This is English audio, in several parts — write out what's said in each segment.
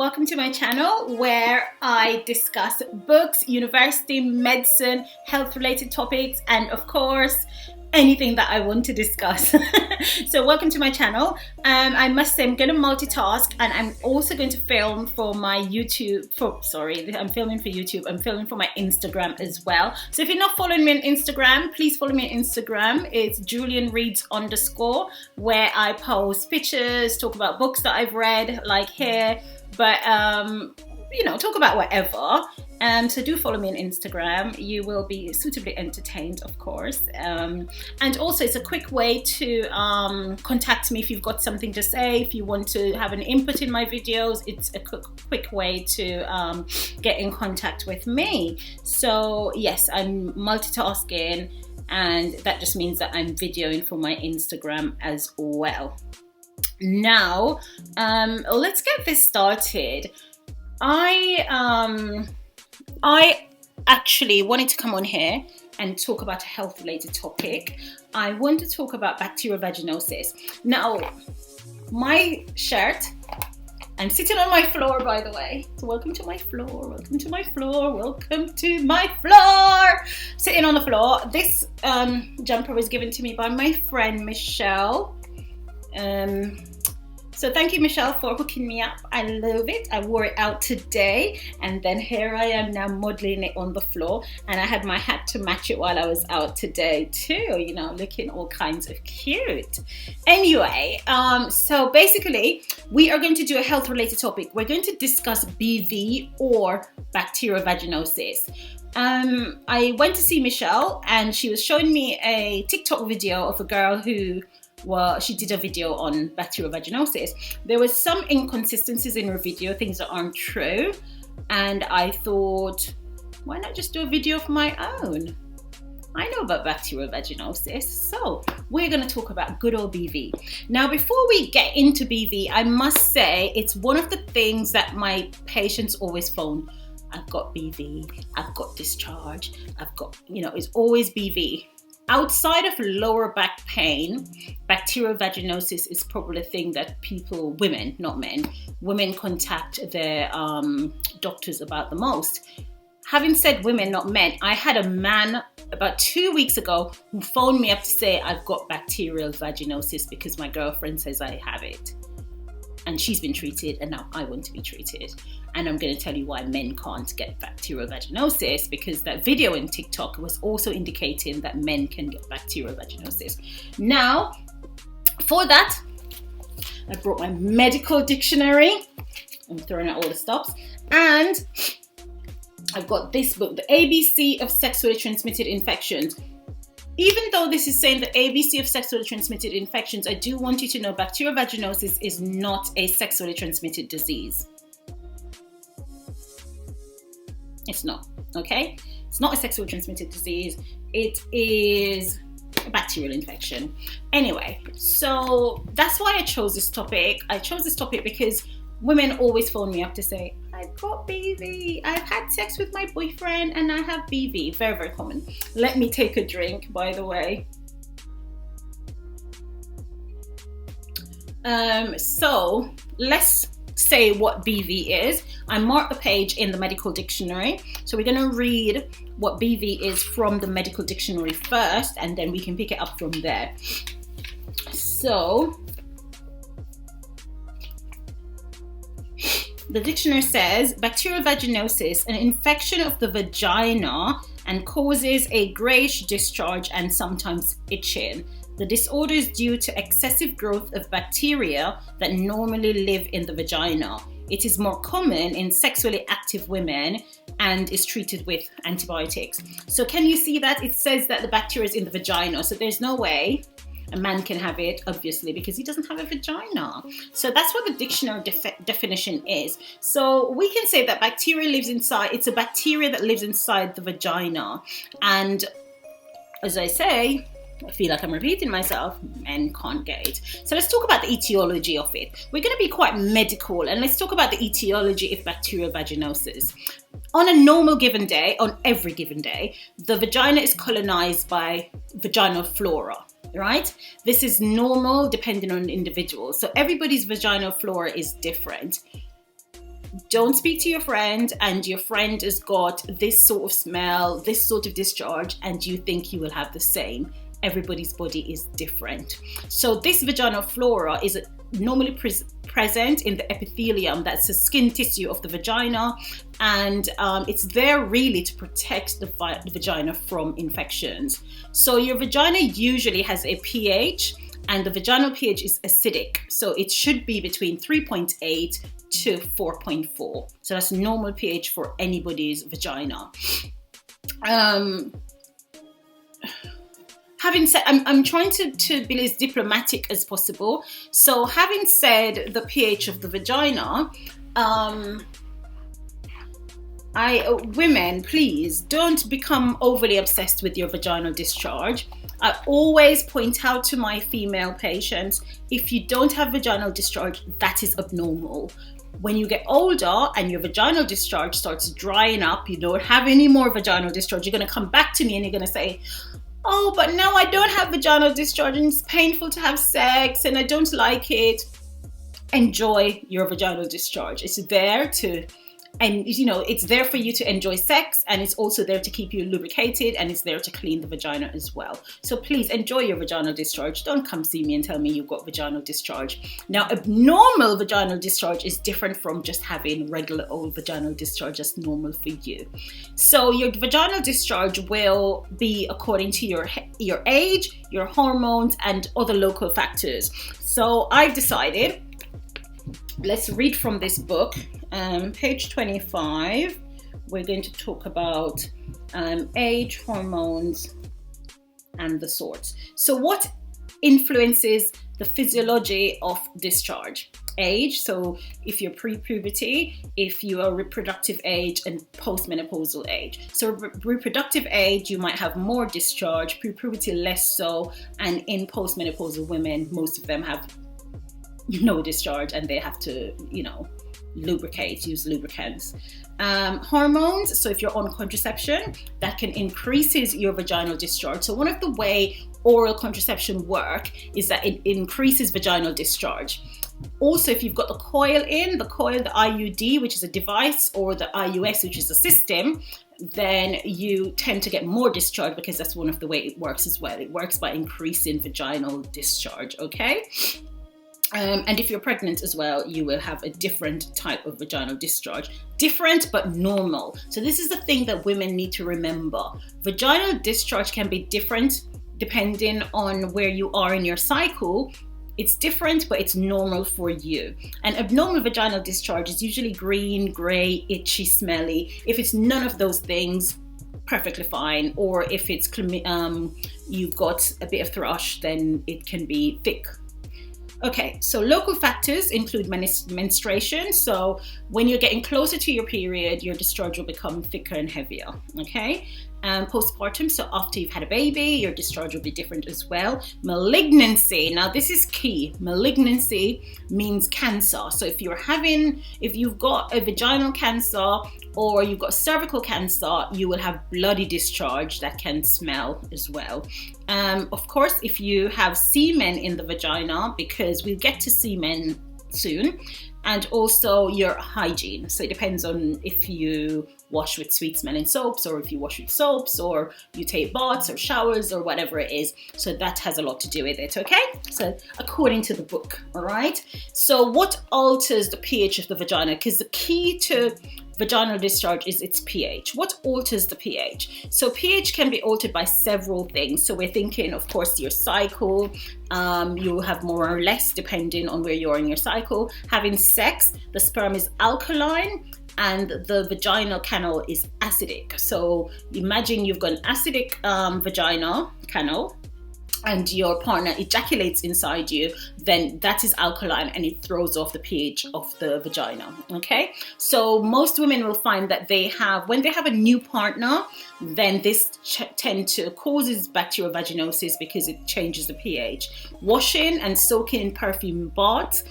Welcome to my channel where I discuss books, university, medicine, health-related topics, and of course, anything that I want to discuss. So welcome to my channel. I must say I'm going to multitask, and I'm also going to film for my YouTube. I'm filming for YouTube. I'm filming for my Instagram as well. So if you're not following me on Instagram, please follow me on Instagram. It's JulianReads_, where I post pictures, talk about books that I've read, like here, but talk about whatever. So do follow me on Instagram. You will be suitably entertained, of course. And also it's a quick way to contact me if you've got something to say, if you want to have an input in my videos. It's a quick way to get in contact with me. So yes, I'm multitasking, and that just means that I'm videoing for my Instagram as well. Now, let's get this started. I actually wanted to come on here and talk about a health-related topic. I want to talk about bacterial vaginosis. Now, my shirt, I'm sitting on my floor, by the way. So welcome to my floor, welcome to my floor, welcome to my floor. Sitting on the floor. This jumper was given to me by my friend, Michelle. So thank you, Michelle, for hooking me up. I love it. I wore it out today, and then here I am now modeling it on the floor, and I had my hat to match it while I was out today too, looking all kinds of cute. Anyway, so basically we are going to do a health related topic. We're going to discuss BV, or bacterial vaginosis. I went to see Michelle, and she was showing me a TikTok video of a girl who, she did a video on bacterial vaginosis. There was some inconsistencies in her video, things that aren't true. And I thought, why not just do a video of my own? I know about bacterial vaginosis. So we're going to talk about good old BV. Now, before we get into BV, I must say it's one of the things that my patients always phone. I've got BV, I've got discharge, I've got, it's always BV. Outside of lower back pain, bacterial vaginosis is probably the thing that women, not men, women contact their doctors about the most. Having said women, not men, I had a man about 2 weeks ago who phoned me up to say I've got bacterial vaginosis because my girlfriend says I have it. And she's been treated, and now I want to be treated. And I'm going to tell you why men can't get bacterial vaginosis, because that video in TikTok was also indicating that men can get bacterial vaginosis. Now, for that, I brought my medical dictionary. I'm throwing out all the stops. And I've got this book, The ABC of Sexually Transmitted Infections. Even though this is saying the ABC of sexually transmitted infections, I do want you to know bacterial vaginosis is not a sexually transmitted disease. It's not, okay? It's not a sexually transmitted disease. It is a bacterial infection. Anyway, so that's why I chose this topic. I chose this topic because women always phone me up to say, I've got BV, I've had sex with my boyfriend and I have BV. Very, very common. Let me take a drink, by the way. So let's say what BV is. I marked the page in the medical dictionary. So we're going to read what BV is from the medical dictionary first, and then we can pick it up from there. So the dictionary says, bacterial vaginosis, an infection of the vagina, and causes a grayish discharge and sometimes itching. The disorder is due to excessive growth of bacteria that normally live in the vagina. It is more common in sexually active women and is treated with antibiotics. So can you see that? It says that the bacteria is in the vagina. So there's no way a man can have it, obviously, because he doesn't have a vagina. So that's what the dictionary definition is. So we can say that bacteria lives inside, it's a bacteria that lives inside the vagina. And as I say, I feel like I'm repeating myself, men can't get it. So let's talk about the etiology of it. We're going to be quite medical, and let's talk about the etiology of bacterial vaginosis. On a normal given day, on every given day, the vagina is colonized by vaginal flora. Right? This is normal depending on individuals. So everybody's vaginal flora is different. Don't speak to your friend and your friend has got this sort of smell, this sort of discharge, and you think you will have the same. Everybody's body is different. So this vaginal flora is normally present in the epithelium, that's the skin tissue of the vagina, and it's there really to protect the vagina from infections. So your vagina usually has a pH, and the vaginal pH is acidic, so it should be between 3.8 to 4.4. So that's normal pH for anybody's vagina. Having said, I'm trying to be as diplomatic as possible. So having said the pH of the vagina, women, please don't become overly obsessed with your vaginal discharge. I always point out to my female patients, if you don't have vaginal discharge, that is abnormal. When you get older and your vaginal discharge starts drying up, you don't have any more vaginal discharge, you're going to come back to me and you're going to say, oh, but now I don't have vaginal discharge and it's painful to have sex and I don't like it. Enjoy your vaginal discharge. It's there to, and you know, it's there for you to enjoy sex, and it's also there to keep you lubricated, and it's there to clean the vagina as well. So please enjoy your vaginal discharge. Don't come see me and tell me you've got vaginal discharge. Now, abnormal vaginal discharge is different from just having regular old vaginal discharge that's normal for you. So your vaginal discharge will be according to your age, your hormones, and other local factors. So I've decided, let's read from this book, page 25. We're going to talk about age, hormones, and the sorts. So what influences the physiology of discharge? Age, so if you're pre-puberty, if you are reproductive age, and postmenopausal age. So reproductive age, you might have more discharge, pre-puberty less so, and in postmenopausal women, most of them have no discharge and they have to, you know, use lubricants. Hormones, so if you're on contraception, that can increases your vaginal discharge. So one of the way oral contraception work is that it increases vaginal discharge. Also, if you've got the coil, the IUD, which is a device, or the IUS, which is a system, then you tend to get more discharge, because that's one of the way it works as well. It works by increasing vaginal discharge, okay? And if you're pregnant as well, you will have a different type of vaginal discharge. Different, but normal. So this is the thing that women need to remember. Vaginal discharge can be different depending on where you are in your cycle. It's different, but it's normal for you. And abnormal vaginal discharge is usually green, grey, itchy, smelly. If it's none of those things, perfectly fine. Or if it's you've got a bit of thrush, then it can be thick. Okay, so local factors include menstruation. So when you're getting closer to your period, your discharge will become thicker and heavier, okay? Postpartum, so after you've had a baby, your discharge will be different as well. Malignancy, now this is key. Malignancy means cancer. So if you've got a vaginal cancer or you've got cervical cancer, you will have bloody discharge that can smell as well. Of course, if you have semen in the vagina, because we'll get to semen soon, and also your hygiene. So it depends on if you wash with sweet smelling soaps, or if you wash with soaps, or you take baths or showers or whatever it is. So that has a lot to do with it, okay? So according to the book, all right? So what alters the pH of the vagina? Because the key to vaginal discharge is its pH. What alters the pH? So pH can be altered by several things. So we're thinking, of course, your cycle. You'll have more or less depending on where you are in your cycle. Having sex, the sperm is alkaline and the vaginal canal is acidic. So imagine you've got an acidic vagina canal and your partner ejaculates inside you, then that is alkaline and it throws off the pH of the vagina, okay? So most women will find that when they have a new partner, then this tend to causes bacterial vaginosis because it changes the pH. Washing and soaking in perfume baths,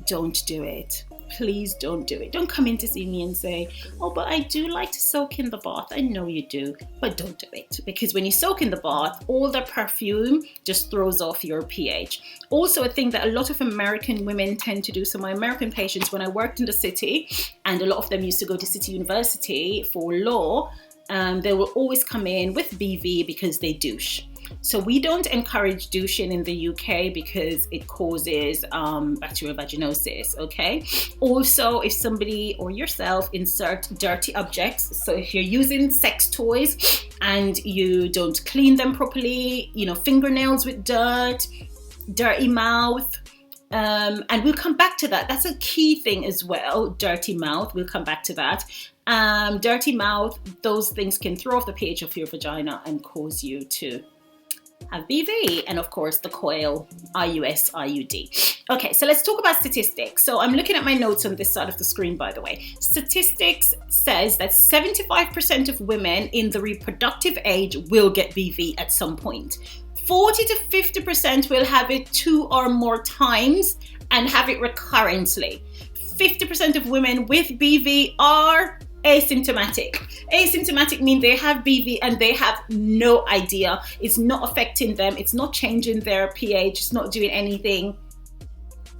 don't do it. please don't do it. Don't come in to see me and say, oh, but I do like to soak in the bath. I know you do, but don't do it, because when you soak in the bath, all the perfume just throws off your pH. Also, a thing that a lot of American women tend to do. So my American patients, when I worked in the city, and a lot of them used to go to City University for law, they will always come in with BV because they douche. So we don't encourage douching in the UK because it causes bacterial vaginosis, okay? Also, if somebody or yourself insert dirty objects, so if you're using sex toys and you don't clean them properly, you know, fingernails with dirt, dirty mouth, and we'll come back to that. That's a key thing as well, dirty mouth. We'll come back to that. Dirty mouth, those things can throw off the pH of your vagina and cause you to have BV, and of course the coil, IUS, IUD. Okay, so let's talk about statistics. So I'm looking at my notes on this side of the screen, by the way. Statistics says that 75% of women in the reproductive age will get BV at some point. 40 to 50% will have it 2 or more times and have it recurrently. 50% of women with BV are asymptomatic. Asymptomatic means they have BV and they have no idea. It's not affecting them. It's not changing their pH. It's not doing anything.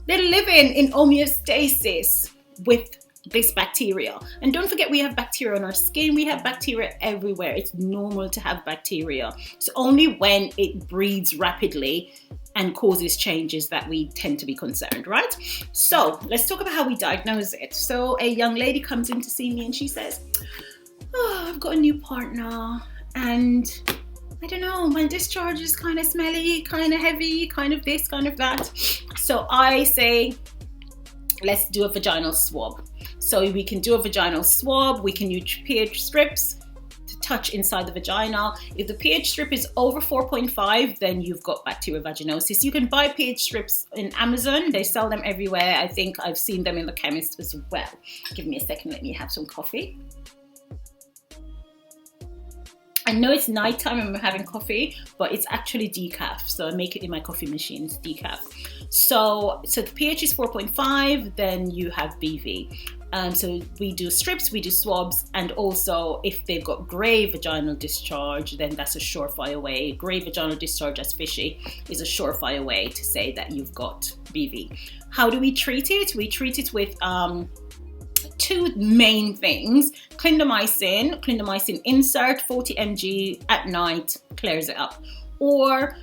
They're living in homeostasis with this bacteria. And don't forget, we have bacteria on our skin. We have bacteria everywhere. It's normal to have bacteria. It's only when it breeds rapidly and causes changes that we tend to be concerned, right? So let's talk about how we diagnose it. So a young lady comes in to see me and she says, oh, I've got a new partner and I don't know, my discharge is kind of smelly, kind of heavy, kind of this, kind of that. So I say, let's do a vaginal swab. So we can do a vaginal swab. We can use pH strips to touch inside the vagina. If the pH strip is over 4.5, then you've got bacterial vaginosis. You can buy pH strips in Amazon. They sell them everywhere. I think I've seen them in the chemist as well. Give me a second. Let me have some coffee. I know it's nighttime and I'm having coffee, but it's actually decaf. So I make it in my coffee machine, it's decaf. So the pH is 4.5, then you have BV. So we do strips, we do swabs, and also if they've got grey vaginal discharge, then that's a surefire way. Grey vaginal discharge, that's fishy, is a surefire way to say that you've got BV. How do we treat it? We treat it with two main things. Clindamycin insert 40 mg at night clears it up. Or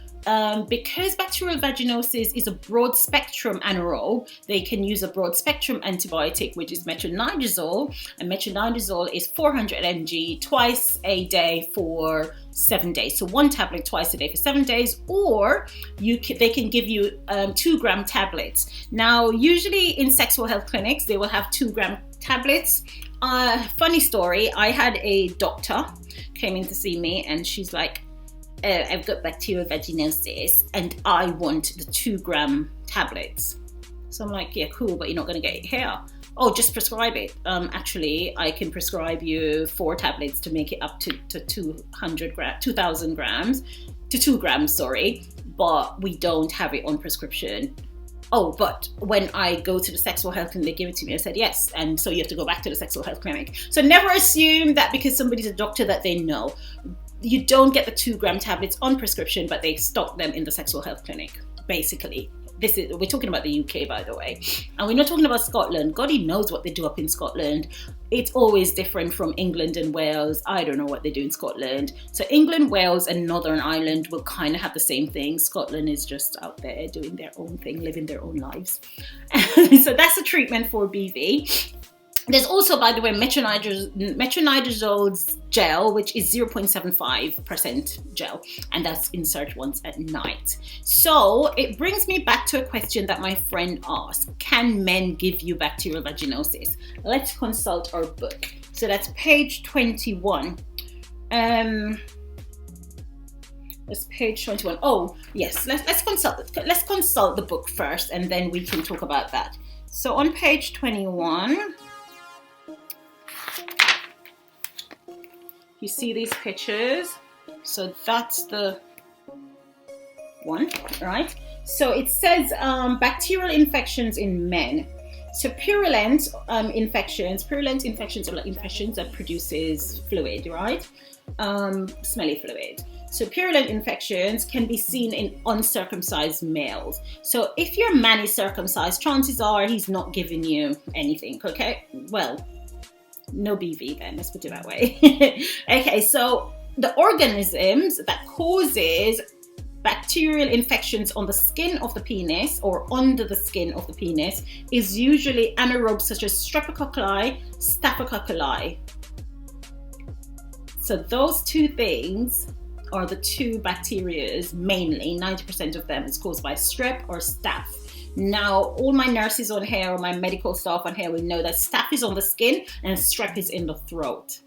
because bacterial vaginosis is a broad spectrum anaerobe, they can use a broad spectrum antibiotic, which is metronidazole, and metronidazole is 400 mg twice a day for 7 days. So 1 tablet twice a day for 7 days, or they can give you 2-gram tablets. Now, usually in sexual health clinics, they will have 2-gram tablets. Funny story, I had a doctor came in to see me and she's like, I've got bacterial vaginosis and I want the 2-gram tablets. So I'm like, yeah, cool, but you're not going to get it here. Oh, just prescribe it. Actually, I can prescribe you 4 tablets to make it up to 2,000 grams, to 2 grams, sorry, but we don't have it on prescription. Oh, but when I go to the sexual health clinic, they give it to me. I said, yes. And so you have to go back to the sexual health clinic. So never assume that because somebody's a doctor that they know. You don't get the 2-gram tablets on prescription, but they stock them in the sexual health clinic, basically. We're talking about the UK, by the way. And we're not talking about Scotland. God, he knows what they do up in Scotland. It's always different from England and Wales. I don't know what they do in Scotland. So England, Wales, and Northern Ireland will kind of have the same thing. Scotland is just out there doing their own thing, living their own lives. So that's the treatment for BV. There's also, by the way, metronidazole gel, which is 0.75% gel, and that's insert once at night. So it brings me back to a question that my friend asked. Can men give you bacterial vaginosis? Let's consult our book. So that's page 21. That's page 21. Oh, yes, let's consult the book first, and then we can talk about that. So on page 21, you see these pictures. So that's the one, right? So it says bacterial infections in men. So purulent infections are like infections that produces fluid, right? Smelly fluid. So purulent infections can be seen in uncircumcised males. So if your man is circumcised, chances are he's not giving you anything, okay? Well, no BV then, let's put it that way. Okay, so the organisms that causes bacterial infections on the skin of the penis or under the skin of the penis is usually anaerobes such as streptococci, staphylococci. So those two things are the two bacterias mainly. 90% of them is caused by strep or staph. Now, all my nurses on here or my medical staff on here will know that staph is on the skin and strep is in the throat.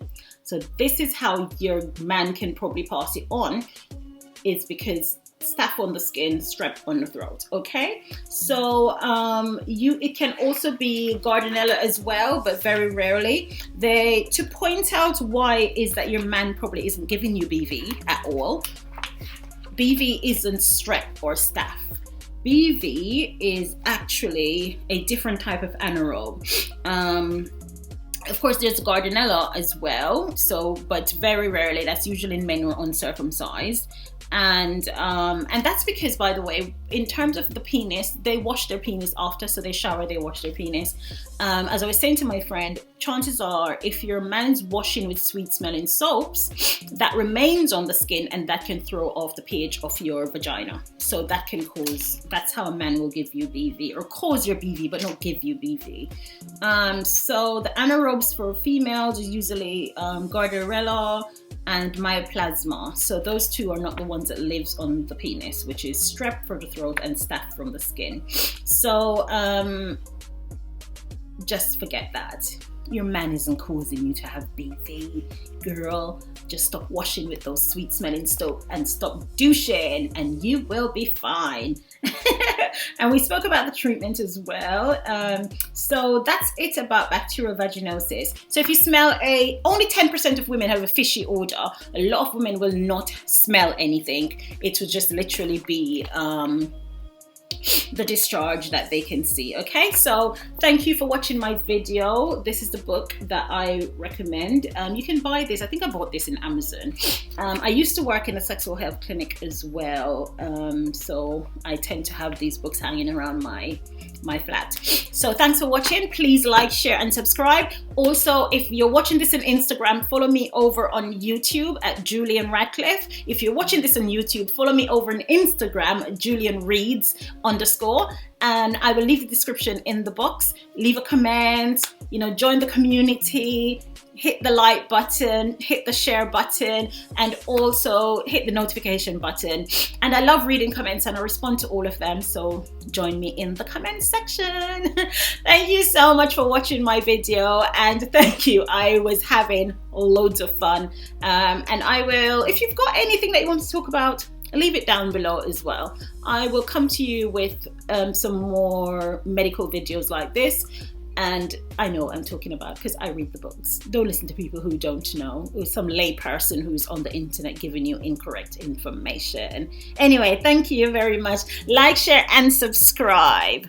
So this is how your man can probably pass it on, is because staph on the skin, strep on the throat. Okay, so it can also be Gardnerella as well, but very rarely. To point out why is that your man probably isn't giving you BV at all. BV isn't strep or staph. BV is actually a different type of anaerobe. Of course, there's Gardnerella as well. So, but very rarely. That's usually in men who are uncircumcised. And that's because, by the way, in terms of the penis, they wash their penis after, so they shower, they wash their penis. As I was saying to my friend, chances are if your man's washing with sweet smelling soaps, that remains on the skin and that can throw off the pH of your vagina. So that can that's how a man will give you BV, or cause your BV, but not give you BV. So the anaerobes for females is usually Gardnerella and myoplasma. So those two are not the ones that lives on the penis, which is strep for the throat and staph from the skin. So just forget that. Your man isn't causing you to have BV, girl. Just stop washing with those sweet smelling soap and stop douching and you will be fine. And we spoke about the treatment as well. So that's it about bacterial vaginosis. So if you smell only 10% of women have a fishy odor. A lot of women will not smell anything. It will just literally be the discharge that they can see. Okay, so thank you for watching my video. This is the book that I recommend. You can buy this. I think I bought this in Amazon. I used to work in a sexual health clinic as well, so I tend to have these books hanging around my flat. So thanks for watching. Please like, share and subscribe. Also, if you're watching this on Instagram, follow me over on YouTube at Julian Radcliffe. If you're watching this on YouTube, follow me over on Instagram, Julian Reads _, and I will leave the description in the box. Leave a comment, join the community, hit the like button, hit the share button, and also hit the notification button. And I love reading comments and I respond to all of them, so join me in the comment section. Thank you so much for watching my video, and thank you. I was having loads of fun. And I will, if you've got anything that you want to talk about, leave it down below as well. I will come to you with some more medical videos like this. And I know what I'm talking about because I read the books. Don't listen to people who don't know, or some lay person who's on the internet giving you incorrect information. Anyway, thank you very much. Like, share, and subscribe.